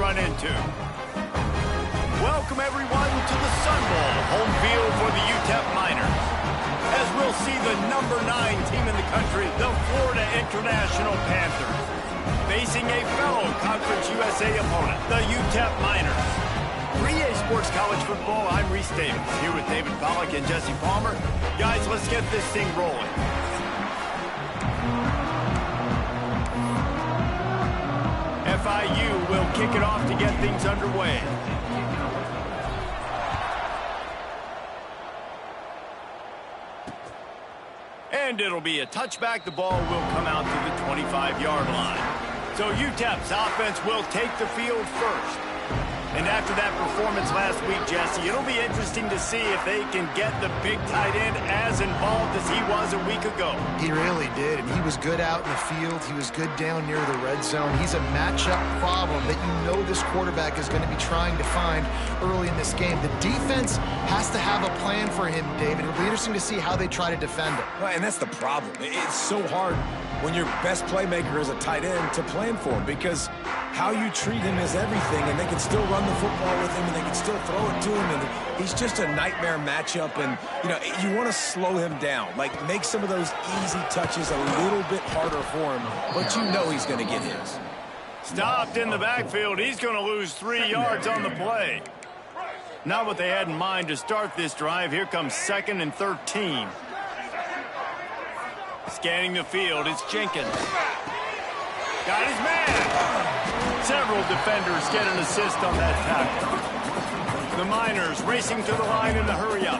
run into. Welcome, everyone, to the Sun Bowl, home field for the UTEP Miners. As we'll see the number 9 team in the country, the Florida International Panthers, facing a fellow Conference USA opponent, the UTEP Miners. For EA Sports College Football, I'm Reese Davis, here with David Pollack and Jesse Palmer. Guys, let's get this thing rolling. FIU will kick it off to get things underway. And it'll be a touchback. The ball will come out to the 25-yard line. So UTEP's offense will take the field first. And after that performance last week, Jesse, it'll be interesting to see if they can get the big tight end as involved as he was a week ago. He really did, and he was good out in the field. He was good down near the red zone. He's a matchup problem that you know this quarterback is going to be trying to find early in this game. The defense has to have a plan for him, David. It'll be interesting to see how they try to defend him. Right, and that's the problem. It's so hard when your best playmaker is a tight end to plan for him, because how you treat him is everything, and they can still run the football with him, and they can still throw it to him, and he's just a nightmare matchup. And you want to slow him down, like make some of those easy touches a little bit harder for him, but you know he's going to get his. Stopped in the backfield. He's going to lose 3 yards on the play. Not what they had in mind to start this drive. Here comes 2nd and 13. Scanning the field, it's Jenkins. Got his man. Several defenders get an assist on that tackle. The Miners racing to the line in the hurry-up.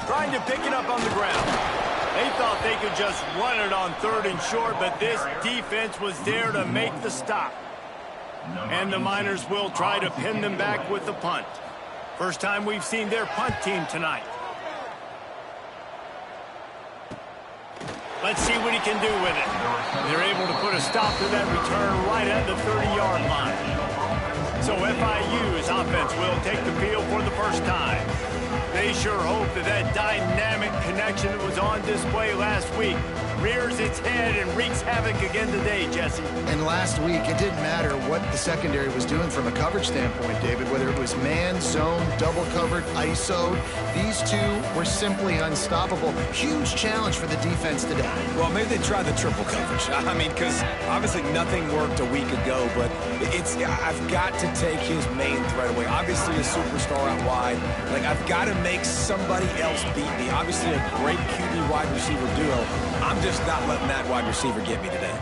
Trying to pick it up on the ground. They thought they could just run it on 3rd and short, but this defense was there to make the stop. And the Miners will try to pin them back with the punt. First time we've seen their punt team tonight. Let's see what he can do with it. They're able to put a stop to that return right at the 30-yard line. So FIU's offense will take the field for the first time. They sure hope that that dynamic connection that was on display last week rears its head and wreaks havoc again today, Jesse. And last week, it didn't matter what the secondary was doing from a coverage standpoint, David, whether it was man, zone, double covered, ISO. These two were simply unstoppable. Huge challenge for the defense today. Well, maybe they tried the triple coverage. I mean, because obviously nothing worked a week ago, but I've got to take his main threat away. Obviously a superstar out wide. Like, I've got to make somebody else beat me. Obviously a great QB wide receiver duo. I'm just not letting that wide receiver get me today.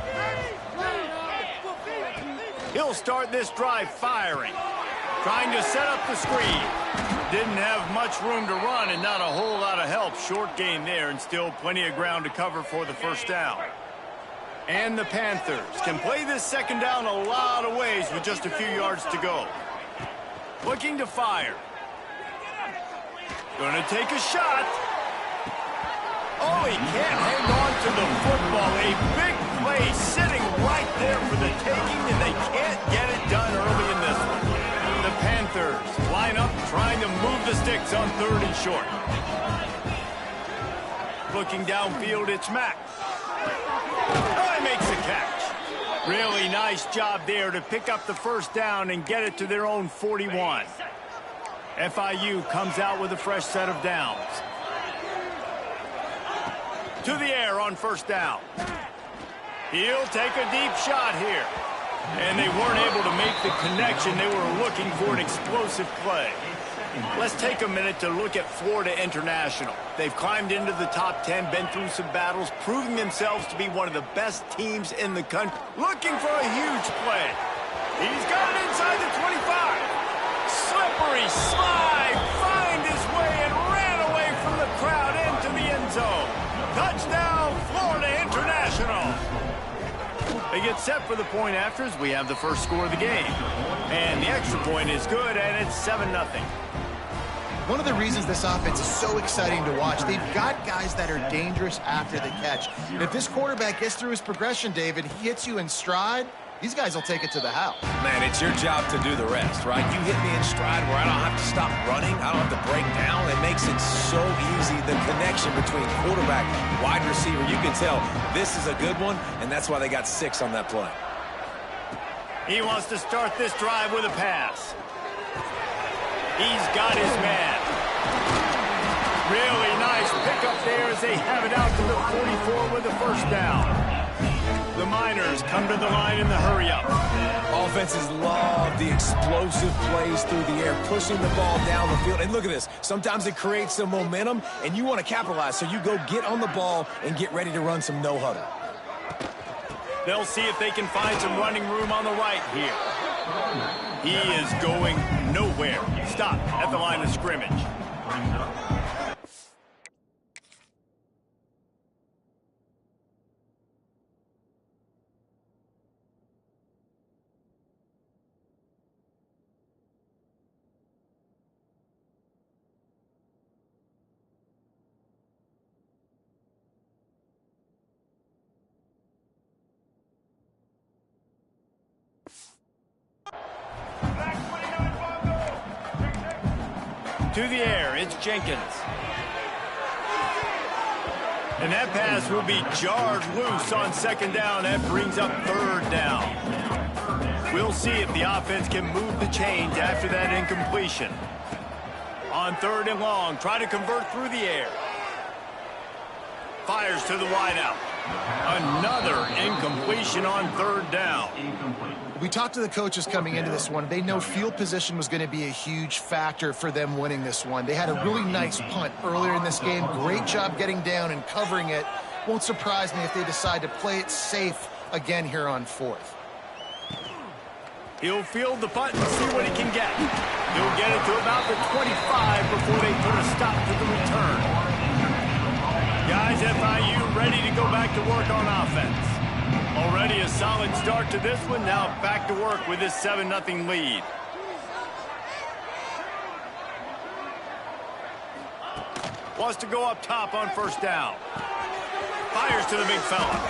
He'll start this drive firing. Trying to set up the screen. Didn't have much room to run and not a whole lot of help. Short gain there and still plenty of ground to cover for the first down. And the Panthers can play this second down a lot of ways with just a few yards to go. Looking to fire. Gonna take a shot. Oh, he can't hang on to the football. A big play sitting right there for the taking, and they can't get it done early in this one. The Panthers line up trying to move the sticks on 3rd and short. Looking downfield, it's Mack. Oh, he makes the catch. Really nice job there to pick up the first down and get it to their own 41. FIU comes out with a fresh set of downs. To the air on first down. He'll take a deep shot here. And they weren't able to make the connection. They were looking for an explosive play. Let's take a minute to look at Florida International. They've climbed into the top 10, been through some battles, proving themselves to be one of the best teams in the country. Looking for a huge play. He's got it inside the 25. Slippery slide, find his way and ran away from the crowd into the end zone. Touchdown, Florida International. They get set for the point after as we have the first score of the game. And the extra point is good, and it's 7-0. One of the reasons this offense is so exciting to watch, they've got guys that are dangerous after the catch. And if this quarterback gets through his progression, David, he hits you in stride, these guys will take it to the house. Man, it's your job to do the rest, right? You hit me in stride where I don't have to stop running. I don't have to break down. It makes it so easy, the connection between quarterback, wide receiver. You can tell this is a good one, and that's why they got 6 on that play. He wants to start this drive with a pass. He's got his man. Really nice pickup there as they have it out to the 44 with the first down. The Miners come to the line in the hurry-up. Offenses love the explosive plays through the air, pushing the ball down the field. And look at this. Sometimes it creates some momentum, and you want to capitalize. So you go get on the ball and get ready to run some no-huddle. They'll see if they can find some running room on the right here. He is going nowhere. Stop at the line of scrimmage. To the air, it's Jenkins. And that pass will be jarred loose on second down. That brings up third down. We'll see if the offense can move the chains after that incompletion. On third and long, try to convert through the air. Fires to the wideout. Another incompletion on third down. We talked to the coaches coming into this one. They know field position was going to be a huge factor for them winning this one. They had a really nice punt earlier in this game. Great job getting down and covering it. Won't surprise me if they decide to play it safe again here on fourth. He'll field the punt and see what he can get. He'll get it to about the 25 before they put a stop to the return. Guys, FIU ready to go back to work on offense. Already a solid start to this one. Now back to work with this 7-0 lead. Wants to go up top on first down. Fires to the big fella.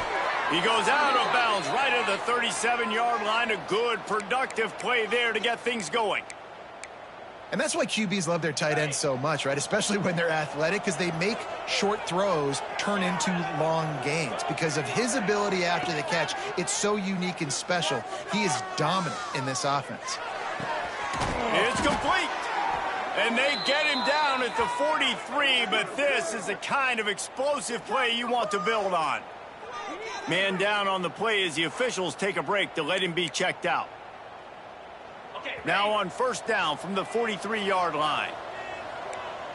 He goes out of bounds right at the 37-yard line. A good, productive play there to get things going. And that's why QBs love their tight ends so much, right? Especially when they're athletic, because they make short throws turn into long gains. Because of his ability after the catch, it's so unique and special. He is dominant in this offense. It's complete. And they get him down at the 43, but this is the kind of explosive play you want to build on. Man down on the play as the officials take a break to let him be checked out. Now on first down from the 43-yard line.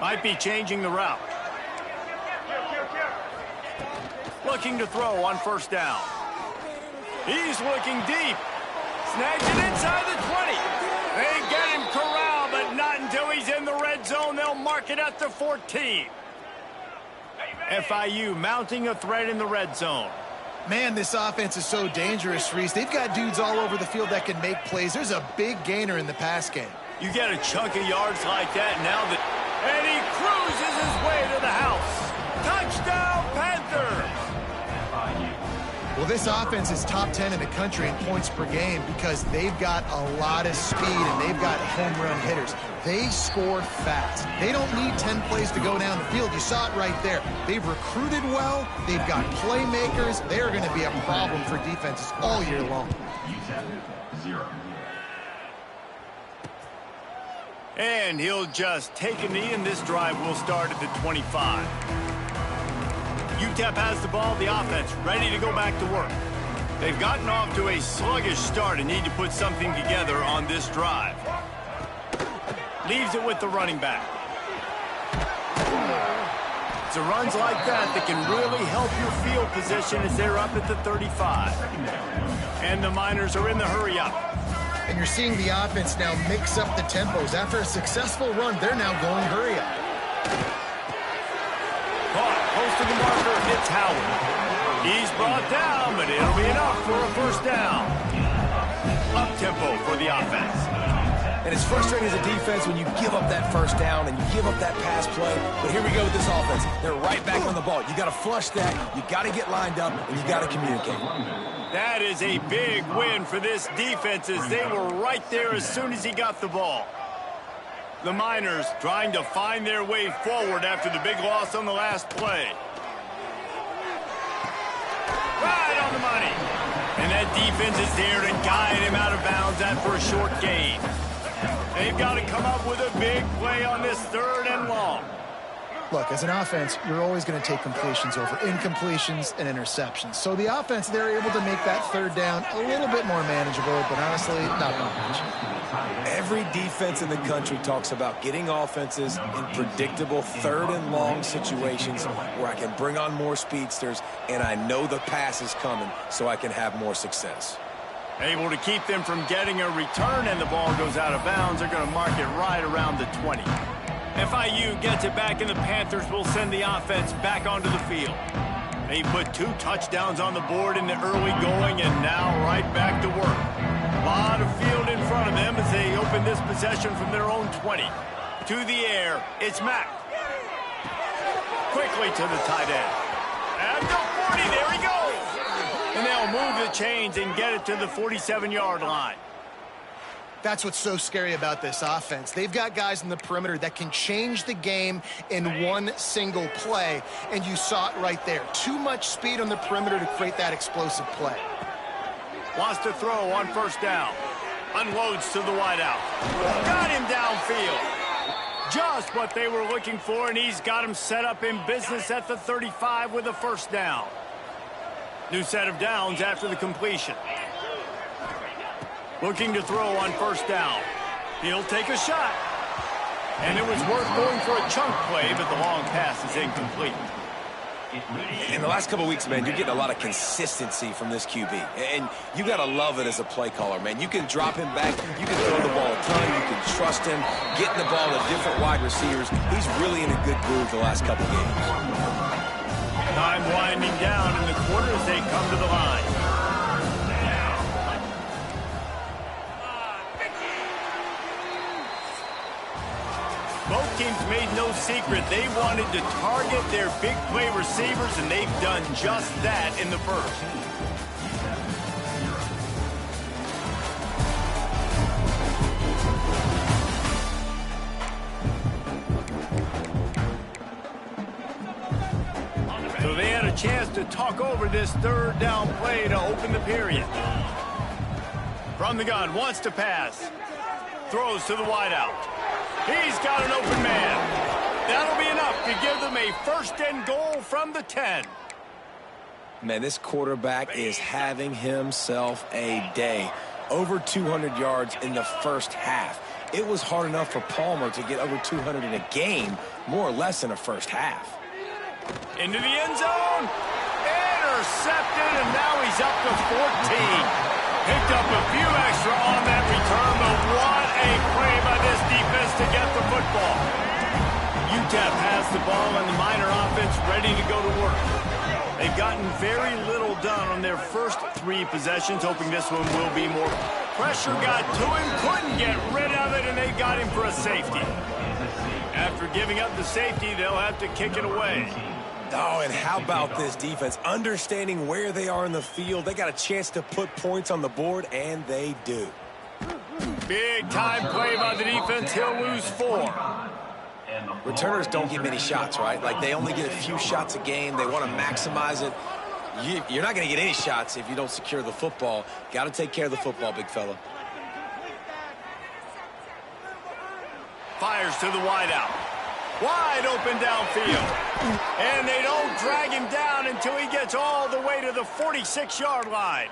Might be changing the route. Looking to throw on first down. He's looking deep. Snags it inside the 20. They get him corralled, but not until he's in the red zone. They'll mark it at the 14. FIU mounting a threat in the red zone. Man, this offense is so dangerous, Reese. They've got dudes all over the field that can make plays. There's a big gainer in the pass game. You get a chunk of yards like that now that... And he cruises his way to the house. Touchdown, Panthers! Well, this offense is top 10 in the country in points per game because they've got a lot of speed and they've got home run hitters. They score fast. They don't need 10 plays to go down the field. You saw it right there. They've recruited well. They've got playmakers. They're going to be a problem for defenses all year long. And he'll just take a knee, and this drive will start at the 25. UTEP has the ball, the offense ready to go back to work. They've gotten off to a sluggish start and need to put something together on this drive. Leaves it with the running back. It's runs like that that can really help your field position as they're up at the 35. And the Miners are in the hurry-up. And you're seeing the offense now mix up the tempos. After a successful run, they're now going hurry-up. Close to the marker, it's Howard. He's brought down, but it'll be enough for a first down. Up-tempo for the offense. And it's frustrating as a defense when you give up that first down and you give up that pass play. But here we go with this offense. They're right back on the ball. You got to flush that. You got to get lined up, and you got to communicate. That is a big win for this defense as they were right there as soon as he got the ball. The Miners trying to find their way forward after the big loss on the last play. Right on the money. And that defense is there to guide him out of bounds after a short gain. They've got to come up with a big play on this 3rd and long. Look, as an offense, you're always going to take completions over incompletions and interceptions. So the offense, they're able to make that 3rd down a little bit more manageable, but honestly, not much. Every defense in the country talks about getting offenses in predictable 3rd and long situations where I can bring on more speedsters and I know the pass is coming so I can have more success. Able to keep them from getting a return and the ball goes out of bounds. They're going to mark it right around the 20. FIU gets it back and the Panthers will send the offense back onto the field. They put 2 touchdowns on the board in the early going and now right back to work. A lot of field in front of them as they open this possession from their own 20. To the air, it's Mack. Quickly to the tight end. And the 40, there he goes! And they'll move the chains and get it to the 47-yard line. That's what's so scary about this offense. They've got guys in the perimeter that can change the game in one single play, and you saw it right there. Too much speed on the perimeter to create that explosive play. Wants to throw on 1st down. Unloads to the wideout. Got him downfield. Just what they were looking for, and he's got him set up in business at the 35 with a 1st down. New set of downs after the completion. Looking to throw on 1st down. He'll take a shot. And it was worth going for a chunk play, but the long pass is incomplete. In the last couple of weeks, man, you're getting a lot of consistency from this QB. And you got to love it as a play caller, man. You can drop him back. You can throw the ball a ton. You can trust him. Getting the ball to different wide receivers. He's really in a good groove the last couple of games. Time winding down in the quarter as they come to the line. Both teams made no secret they wanted to target their big play receivers, and they've done just that in the 1st. So they had a chance to talk over this 3rd down play to open the period. From the gun, wants to pass. Throws to the wideout. He's got an open man. That'll be enough to give them a 1st and goal from the 10. Man, this quarterback is having himself a day. Over 200 yards in the 1st half. It was hard enough for Palmer to get over 200 in a game, more or less in a 1st half. Into the end zone. Intercepted, and now he's up to 14. Picked up a few extra on that return, but what a play by this defense to get the football. UTEP has the ball and the Miner offense ready to go to work. They've gotten very little done on their first 3 possessions, hoping this one will be more. Pressure got to him, couldn't get rid of it, and they got him for a safety. After giving up the safety, they'll have to kick it away. Oh, and how about this defense? Understanding where they are in the field. They got a chance to put points on the board, and they do. Big time play by the defense. He'll lose 4. Returners don't get many shots, right? Like, they only get a few shots a game. They want to maximize it. You're not going to get any shots if you don't secure the football. Got to take care of the football, big fella. Fires to the wideout. Wide open downfield. And they don't drag him down until he gets all the way to the 46-yard line.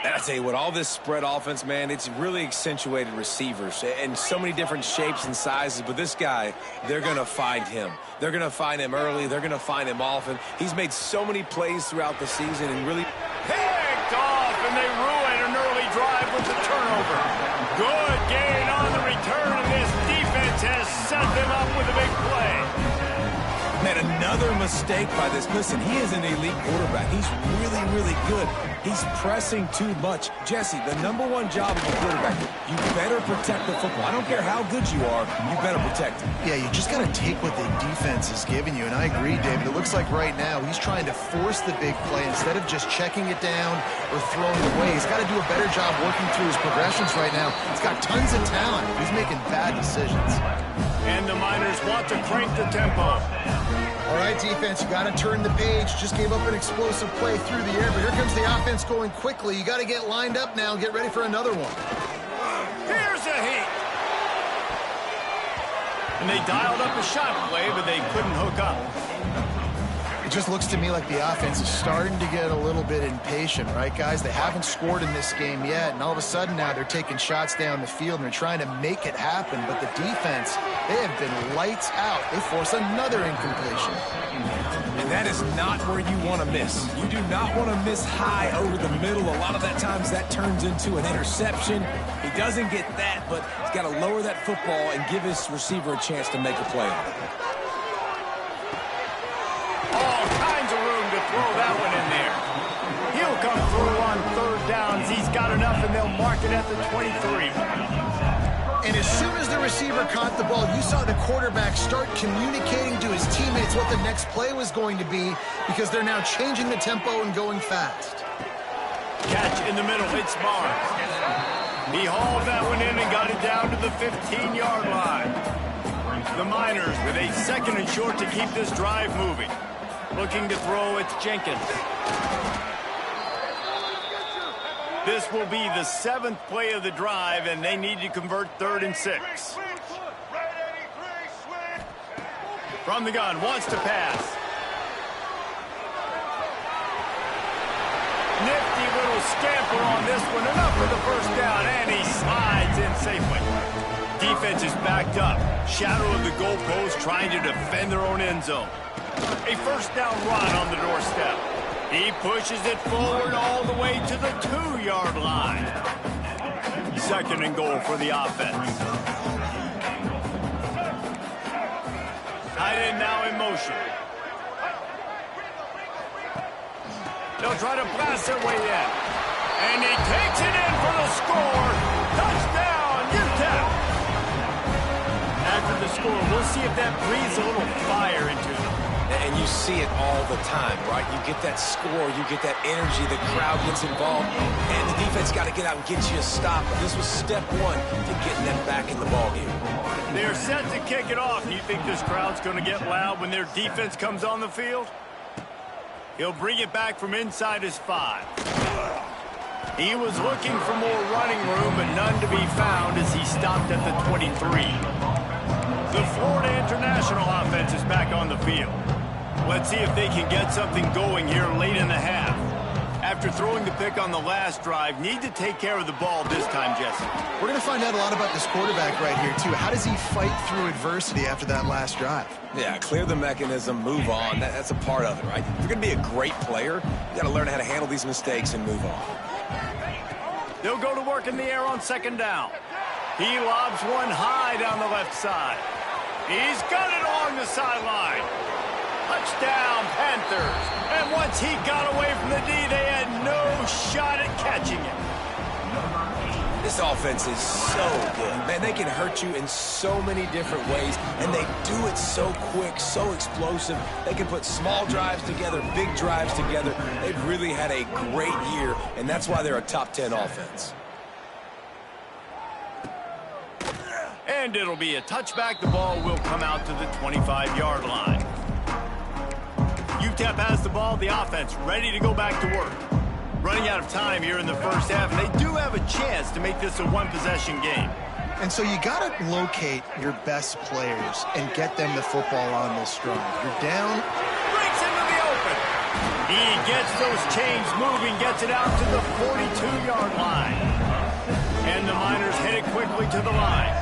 And I tell you what, all this spread offense, man, it's really accentuated receivers in so many different shapes and sizes. But this guy, they're going to find him. They're going to find him early. They're going to find him often. He's made so many plays throughout the season and really picked off, and they ruin an early drive with the turnover. Good gain on the return, and this defense has set them up with a big play. Man, another mistake by this. Listen, he is an elite quarterback. He's really, really good. He's pressing too much. Jesse, the #1 job of a quarterback, you better protect the football. I don't care how good you are, you better protect it. Yeah, you just got to take what the defense is giving you, and I agree, David. It looks like right now he's trying to force the big play instead of just checking it down or throwing it away. He's got to do a better job working through his progressions right now. He's got tons of talent. He's making bad decisions. And the Miners want to crank the tempo. All right, defense, you got to turn the page. Just gave up an explosive play through the air, but here comes the offense going quickly. You got to get lined up now and get ready for another one. Here's a heat. And they dialed up a shot play, but they couldn't hook up. It just looks to me like the offense is starting to get a little bit impatient, right, guys? They haven't scored in this game yet, and all of a sudden now they're taking shots down the field and they're trying to make it happen. But the defense, they have been lights out. They force another incompletion. And that is not where you want to miss. You do not want to miss high over the middle. A lot of that times that turns into an interception. He doesn't get that, but he's got to lower that football and give his receiver a chance to make a play on it. All kinds of room to throw that one in there. He'll come through on 3rd downs. He's got enough, and they'll mark it at the 23. And as soon as the receiver caught the ball, you saw the quarterback start communicating to his teammates what the next play was going to be because they're now changing the tempo and going fast. Catch in the middle. It's Barnes. He hauled that one in and got it down to the 15-yard line. The Miners with a 2nd and short to keep this drive moving. Looking to throw, it's Jenkins. This will be the 7th play of the drive, and they need to convert 3rd and 6. From the gun, wants to pass. Nifty little scamper on this one, enough for the 1st down, and he slides in safely. Defense is backed up. Shadow of the goalpost trying to defend their own end zone. A 1st down run on the doorstep. He pushes it forward all the way to the 2-yard line. 2nd and goal for the offense. Tight end now in motion. They'll try to blast their way in. And he takes it in for the score. Touchdown, UTEP. After the score, we'll see if that breathes a little fire into them. And you see it all the time, right? You get that score, you get that energy, the crowd gets involved, and the defense got to get out and get you a stop. But this was step 1 to getting them back in the ballgame. They're set to kick it off. Do you think this crowd's going to get loud when their defense comes on the field? He'll bring it back from inside his 5. He was looking for more running room, but none to be found as he stopped at the 23. The Florida International offense is back on the field. Let's see if they can get something going here late in the half. After throwing the pick on the last drive, need to take care of the ball this time, Jesse. We're going to find out a lot about this quarterback right here, too. How does he fight through adversity after that last drive? Yeah, clear the mechanism, move on. That's a part of it, right? If you're going to be a great player, you got to learn how to handle these mistakes and move on. They'll go to work in the air on 2nd down. He lobs one high down the left side. He's got it along the sideline. Touchdown, Panthers. And once he got away from the D, they had no shot at catching it. This offense is so good. Man, they can hurt you in so many different ways, and they do it so quick, so explosive. They can put small drives together, big drives together. They've really had a great year, and that's why they're a top 10 offense. And it'll be a touchback. The ball will come out to the 25-yard line. UTEP has the ball, the offense ready to go back to work. Running out of time here in the 1st half, and they do have a chance to make this a 1-possession game. And so you got to locate your best players and get them the football on this drive. You're down. Breaks into the open. He gets those chains moving, gets it out to the 42-yard line. And the Miners headed quickly to the line.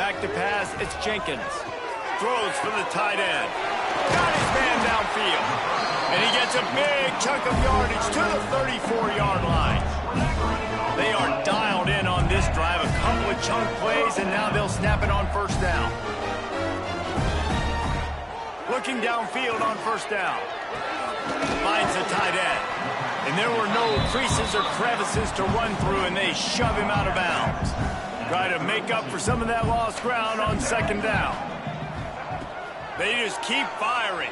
Back to pass, it's Jenkins. Throws for the tight end. Got his man downfield. And he gets a big chunk of yardage to the 34-yard line. They are dialed in on this drive. A couple of chunk plays, and now they'll snap it on 1st down. looking downfield on first down. Finds the tight end. And there were no creases or crevices to run through, and they shove him out of bounds. Try to make up for some of that lost ground on second down. They just keep firing.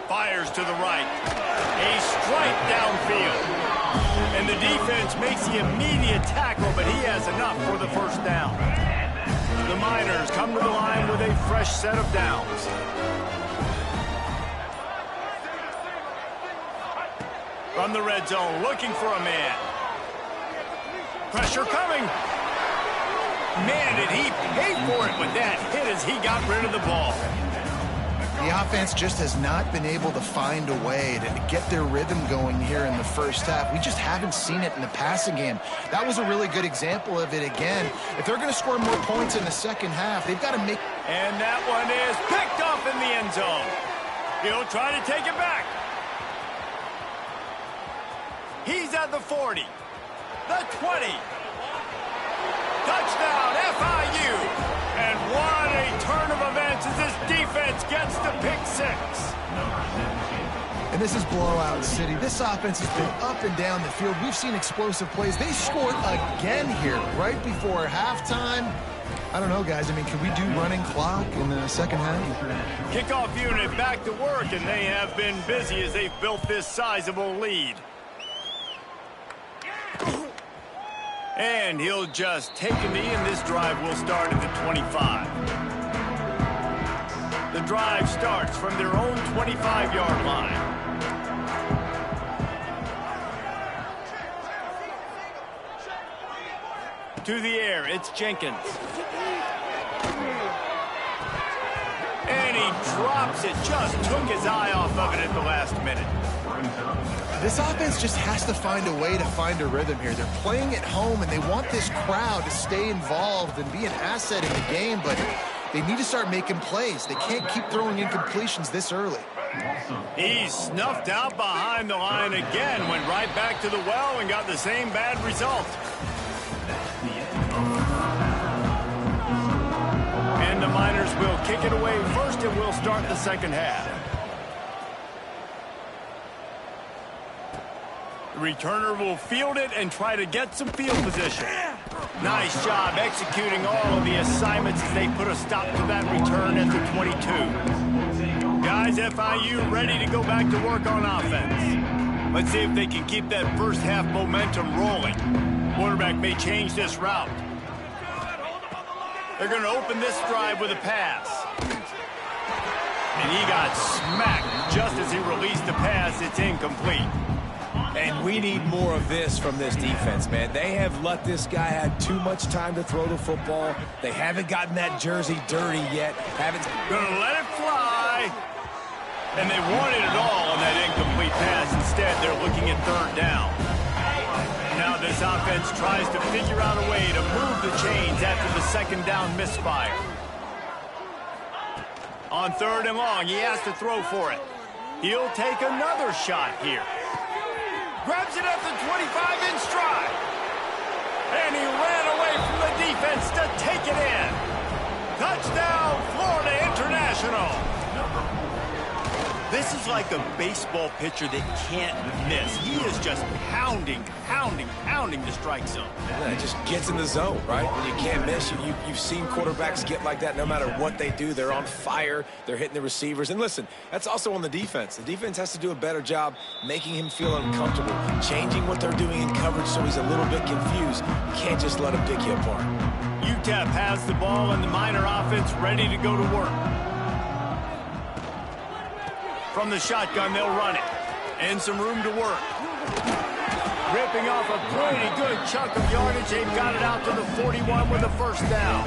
Fires to the right. A strike downfield. And the defense makes the immediate tackle, but he has enough for the first down. The Miners come to the line with a fresh set of downs. From the red zone, looking for a man. Pressure coming. Man, did he pay for it with that hit as he got rid of the ball. The offense just has not been able to find a way to get their rhythm going here in the first half. We just haven't seen it in the passing game. That was a really good example of it again. If they're going to score more points in the second half, they've got to make... And that one is picked off in the end zone. He'll try to take it back. He's at the 40, the 20. Touchdown, FIU. And what a turn of events as this defense gets the pick six. And this is blowout city. This offense has been up and down the field. We've seen explosive plays. They scored again here right before halftime. I don't know, guys. I mean, can we do running clock in the second half? Kickoff unit back to work, and they have been busy as they've built this sizable lead. And he'll just take a knee, and this drive will start at the 25. The drive starts from their own 25-yard line. To the air, it's Jenkins. And he drops it, just took his eye off of it at the last minute. This offense just has to find a way to find a rhythm here. They're playing at home, and they want this crowd to stay involved and be an asset in the game, but they need to start making plays. They can't keep throwing incompletions this early. He snuffed out behind the line again, went right back to the well and got the same bad result. And the Miners will kick it away first, and we'll start the second half. The returner will field it and try to get some field position. Nice job executing all of the assignments as they put a stop to that return at the 22. Guys, FIU ready to go back to work on offense. Let's see if they can keep that first half momentum rolling. Quarterback may change this route. They're going to open this drive with a pass. And he got smacked just as he released the pass. It's incomplete. And we need more of this from this defense, man. They have let this guy have too much time to throw the football. They haven't gotten that jersey dirty yet. Gonna let it fly. And they wanted it all on that incomplete pass. Instead, they're looking at third down. Now this offense tries to figure out a way to move the chains after the second down misfire. On third and long, he has to throw for it. He'll take another shot here. Grabs it at the 25 in stride. And he ran away from the defense to take it in. Touchdown, Florida International. This is like a baseball pitcher that can't miss. He is just pounding the strike zone. Yeah, it just gets in the zone, right? When you can't miss, you've seen quarterbacks get like that no matter what they do. They're on fire. They're hitting the receivers. And listen, that's also on the defense. The defense has to do a better job making him feel uncomfortable, changing what they're doing in coverage so he's a little bit confused. You can't just let him pick you apart. UTEP has the ball and the Miner offense ready to go to work. From the shotgun, they'll run it. And some room to work. Ripping off a pretty good chunk of yardage. They've got it out to the 41 with the first down.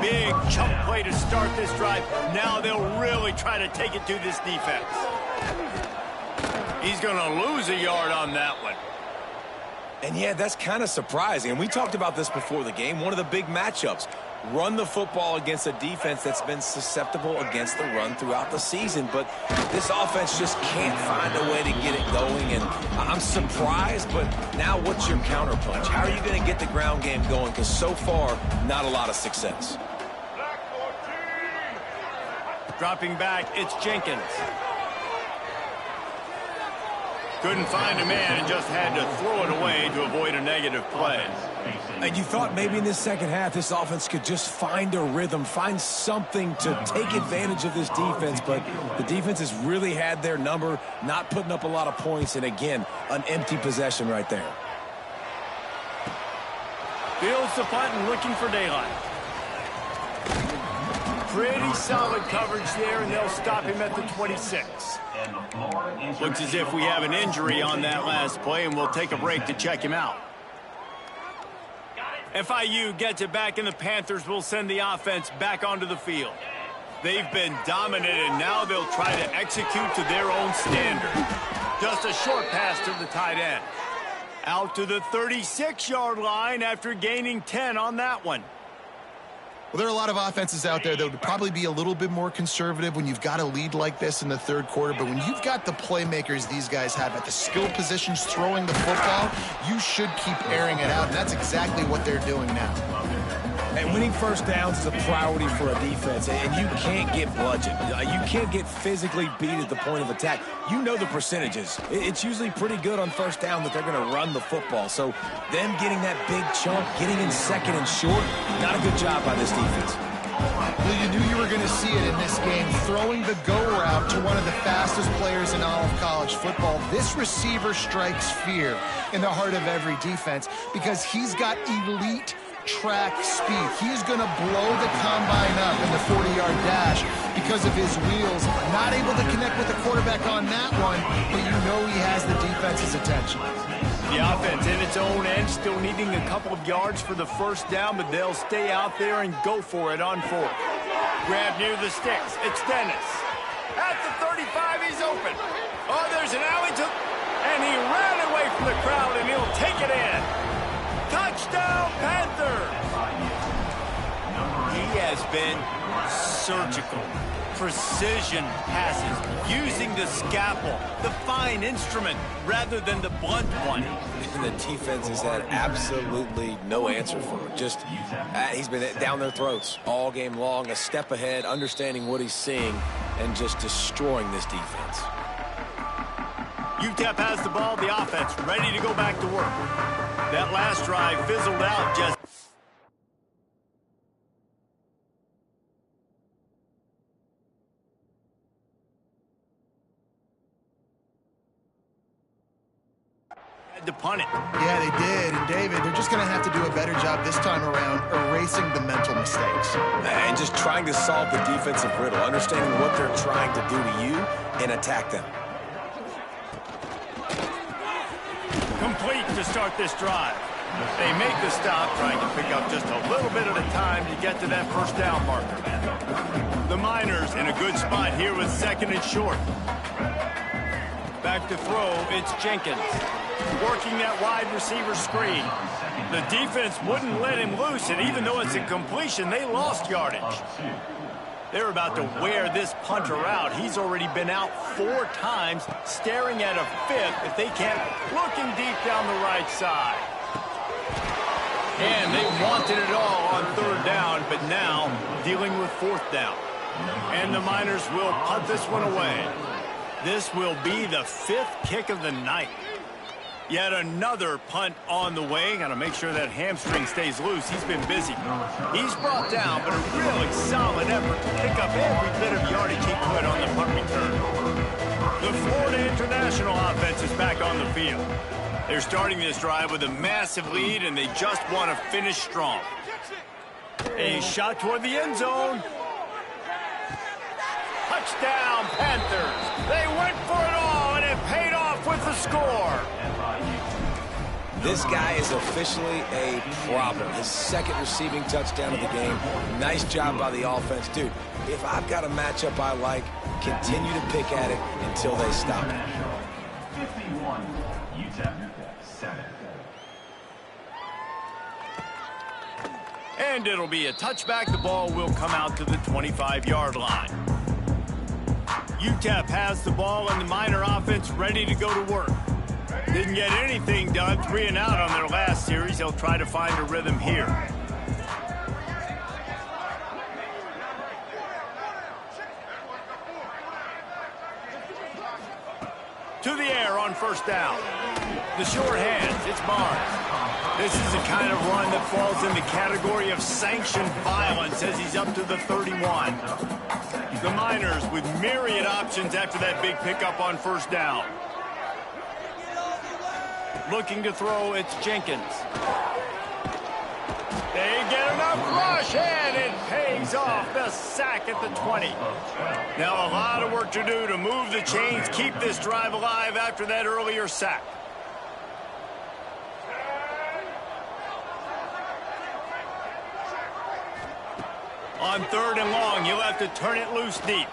Big chunk play to start this drive. Now they'll really try to take it to this defense. He's going to lose a yard on that one. And yeah, that's kind of surprising. And we talked about this before the game. One of the big matchups. Run the football against a defense that's been susceptible against the run throughout the season. But this offense just can't find a way to get it going. And I'm surprised, but now what's your counterpunch? How are you going to get the ground game going? Because so far, not a lot of success. Dropping back, it's Jenkins. Couldn't find a man and just had to throw it away to avoid a negative play. And you thought maybe in this second half this offense could just find a rhythm, find something to take advantage of this defense, but the defense has really had their number, not putting up a lot of points, and again, an empty possession right there. Fields the punt and looking for daylight. Pretty solid coverage there, and they'll stop him at the 26. Looks as if we have an injury on that last play, and we'll take a break to check him out. FIU gets it back, and the Panthers will send the offense back onto the field. They've been dominant, and now they'll try to execute to their own standard. Just a short pass to the tight end. Out to the 36-yard line after gaining 10 on that one. Well, there are a lot of offenses out there that would probably be a little bit more conservative when you've got a lead like this in the third quarter. But when you've got the playmakers these guys have at the skill positions throwing the football, you should keep airing it out. And that's exactly what they're doing now. And winning first downs is a priority for a defense, and you can't get bludgeoned. You can't get physically beat at the point of attack. You know the percentages. It's usually pretty good on first down that they're going to run the football. So them getting that big chunk, getting in second and short, not a good job by this defense. Well, you knew you were going to see it in this game, throwing the go route to one of the fastest players in all of college football. This receiver strikes fear in the heart of every defense because he's got elite track speed. He's going to blow the combine up in the 40-yard dash because of his wheels. Not able to connect with the quarterback on that one, but you know he has the defense's attention. The offense in its own end, still needing a couple of yards for the first down, but they'll stay out there and go for it on fourth. Grab near the sticks. It's Dennis. At the 35, he's open. Oh, there's an alley and he ran away from the crowd, and he'll take it in. Touchdown, Panthers! He has been surgical. Precision passes, using the scalpel, the fine instrument, rather than the blunt one. And the defense has had absolutely no answer for it. Just, he's been down their throats all game long, a step ahead, understanding what he's seeing, and just destroying this defense. UTEP has the ball, the offense ready to go back to work. That last drive fizzled out just... had to punt it. Yeah, they did. And David, they're just going to have to do a better job this time around erasing the mental mistakes. And just trying to solve the defensive riddle, understanding what they're trying to do to you and attack them. Complete to start this drive. They make the stop, trying to pick up just a little bit at a time to get to that first down marker. The Miners in a good spot here with second and short. Back to throw, it's Jenkins. Working that wide receiver screen. The defense wouldn't let him loose, and even though it's a completion, they lost yardage. They're about to wear this punter out. He's already been out 4 times, staring at a 5th if they can't, looking deep down the right side. And they wanted it all on 3rd down, but now dealing with 4th down. And the Miners will punt this one away. This will be the 5th kick of the night. Yet another punt on the way. Got to make sure that hamstring stays loose. He's been busy. He's brought down, but a really solid effort to pick up every bit of yardage he could on the punt return. The Florida International offense is back on the field. They're starting this drive with a massive lead, and they just want to finish strong. A shot toward the end zone. Touchdown, Panthers. They went for it all, and it paid off with the score. This guy is officially a problem. His 2nd receiving touchdown of the game. Nice job by the offense. Dude, if I've got a matchup I like, continue to pick at it until they stop it. 51, UTEP, 7. And it'll be a touchback. The ball will come out to the 25-yard line. UTEP has the ball, and the Miner offense ready to go to work. Didn't get anything done, 3 and out on their last series. They'll try to find a rhythm here. to the air on first down. The short hands, it's Barnes. This is the kind of run that falls in the category of sanctioned violence as he's up to the 31. The Miners with myriad options after that big pickup on first down. Looking to throw, it's Jenkins. They get enough rush, and it pays off. The sack at the 20. Now a lot of work to do to move the chains, keep this drive alive after that earlier sack. On third and long, you'll have to turn it loose deep.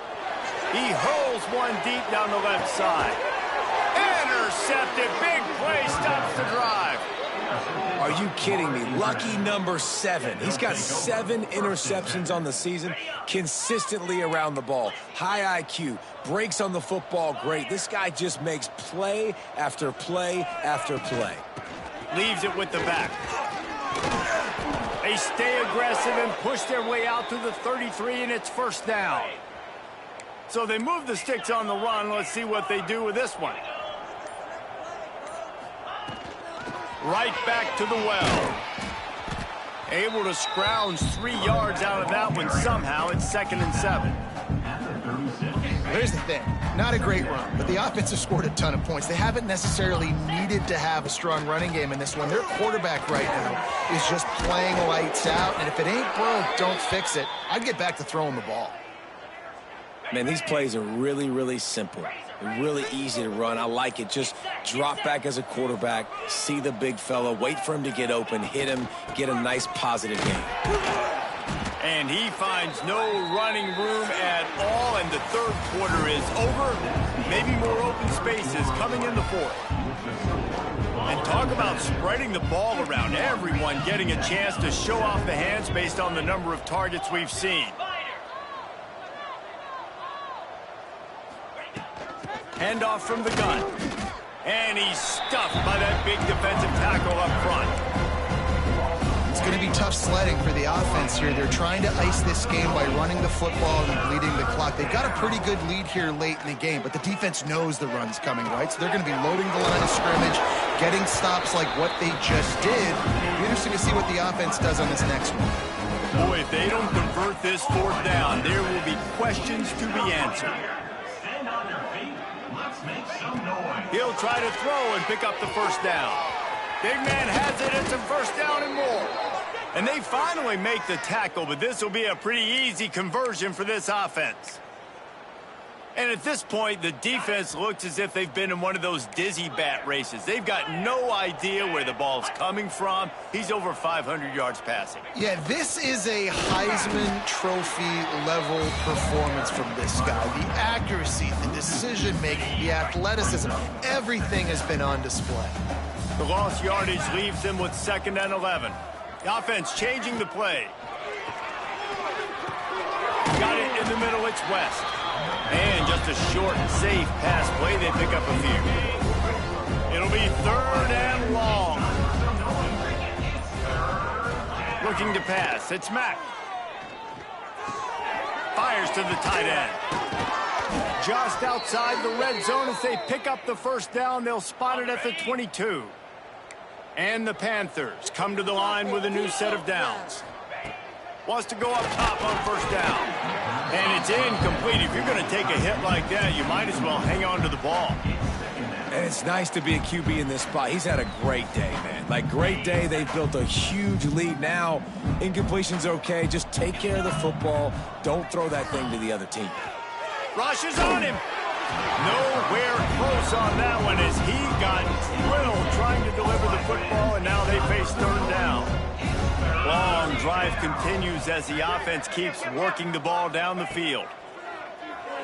He hurls one deep down the left side. Intercepted. Big play stops the drive. Are you kidding me? Lucky number 7. He's got 7 interceptions on the season, consistently around the ball. High IQ, breaks on the football great. This guy just makes play after play after play. Leaves it with the back. They stay aggressive and push their way out to the 33, and it's first down. So they move the sticks on the run. Let's see what they do with this one. Right back to the well. Able to scrounge 3 yards out of that one somehow. It's 2nd and 7. Here's the thing. Not a great run, but the offense has scored a ton of points. They haven't necessarily needed to have a strong running game in this one. Their quarterback right now is just playing lights out, and if it ain't broke, don't fix it. I'd get back to throwing the ball. Man, these plays are really, really simple. They're really easy to run. I like it. Just drop back as a quarterback, see the big fella, wait for him to get open, hit him, get a nice positive game. And he finds no running room at all, and the third quarter is over. Maybe more open spaces coming in the fourth. And talk about spreading the ball around. Everyone getting a chance to show off the hands based on the number of targets we've seen. Handoff from the gun. And he's stuffed by that big defensive tackle up front. It's going to be tough sledding for the offense here. They're trying to ice this game by running the football and bleeding the clock. They've got a pretty good lead here late in the game, but the defense knows the run's coming, right? So they're going to be loading the line of scrimmage, getting stops like what they just did. It'll be interesting to see what the offense does on this next one. Boy, if they don't convert this fourth down, there will be questions to be answered. He'll try to throw and pick up the first down. Big man has it. It's a first down and more. And they finally make the tackle, but this will be a pretty easy conversion for this offense. And at this point, the defense looks as if they've been in one of those dizzy bat races. They've got no idea where the ball's coming from. He's over 500 yards passing. Yeah, this is a Heisman Trophy level performance from this guy. The accuracy, the decision-making, the athleticism, everything has been on display. The lost yardage leaves them with 2nd and 11. The offense changing the play. Got it in the middle, it's West. And just a short, safe pass play, they pick up a few. It'll be 3rd and long. Looking to pass, it's Mack. Fires to the tight end. Just outside the red zone as they pick up the first down. They'll spot it at the 22. And the Panthers come to the line with a new set of downs. Wants to go up top on first down. And it's incomplete. If you're going to take a hit like that, you might as well hang on to the ball. And it's nice to be a QB in this spot. He's had a great day, man. Like, great day. They've built a huge lead now. Incompletion's okay. Just take care of the football. Don't throw that thing to the other team. Rushes on him. Nowhere close on that one as he got drilled trying to deliver the football, and now they face 3rd down. Long drive continues as the offense keeps working the ball down the field.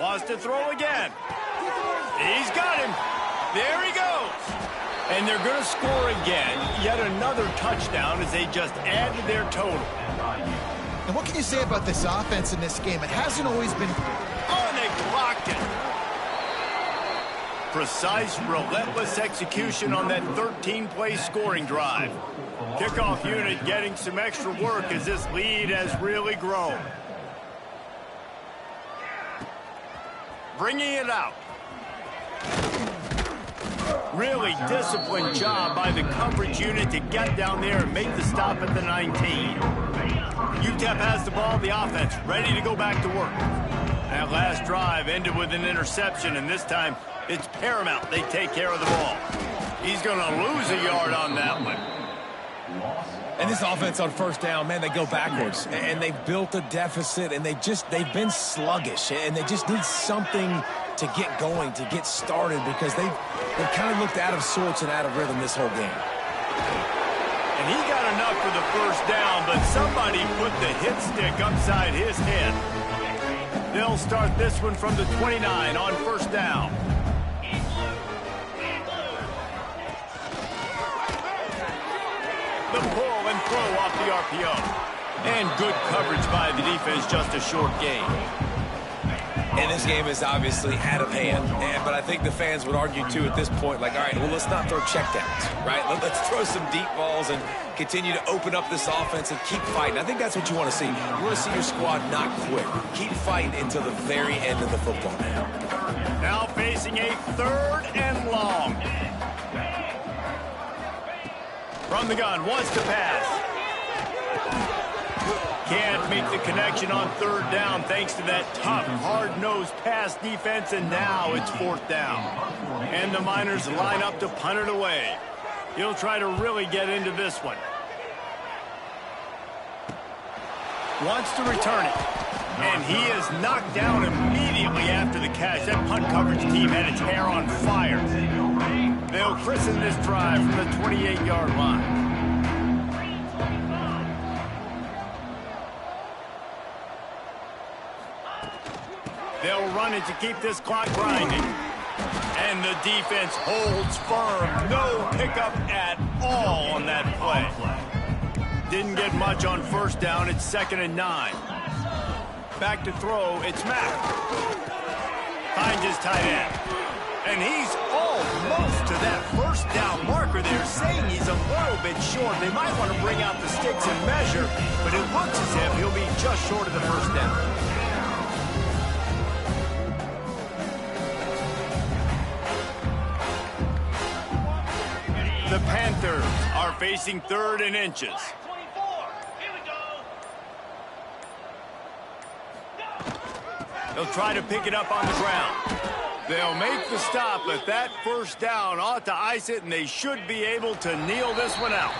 Wants to throw again. He's got him. There he goes. And they're going to score again. Yet another touchdown as they just add to their total. And what can you say about this offense in this game? It hasn't always been... Oh, they blocked it. Precise, relentless execution on that 13-play scoring drive. Kickoff unit getting some extra work as this lead has really grown. Bringing it out. Really disciplined job by the coverage unit to get down there and make the stop at the 19. UTEP has the ball, the offense ready to go back to work. That last drive ended with an interception, and this time it's paramount they take care of the ball. He's going to lose a yard on that one. And this offense on first down, man, they go backwards. And they've built a deficit, and they've been sluggish. And they just need something to get going, to get started, because they've kind of looked out of sorts and out of rhythm this whole game. And he got enough for the first down, but somebody put the hit stick upside his head. They'll start this one from the 29 on first down. The pull and throw off the RPO. And good coverage by the defense, just a short gain. And this game is obviously out of hand. But I think the fans would argue, too, at this point, like, all right, well, let's not throw checkdowns, right? Let's throw some deep balls and continue to open up this offense and keep fighting. I think that's what you want to see. You want to see your squad not quit. Keep fighting until the very end of the football game. Now facing a 3rd and long. From the gun, wants to pass. Can't make the connection on 3rd down thanks to that tough, hard-nosed pass defense, and now it's 4th down. And the Miners line up to punt it away. He'll try to really get into this one. Wants to return it. And he is knocked down immediately after the catch. That punt coverage team had its hair on fire. They'll christen this drive from the 28-yard line. They'll run it to keep this clock grinding. And the defense holds firm. No pickup at all on that play. Didn't get much on first down. It's 2nd and 9. Back to throw. It's Mack. Finds his tight end. And he's almost to that first down marker there, saying he's a little bit short. They might want to bring out the sticks and measure, but it looks as if he'll be just short of the first down. The Panthers are facing 3rd and inches. They'll try to pick it up on the ground. They'll make the stop, but that first down ought to ice it, and they should be able to kneel this one out.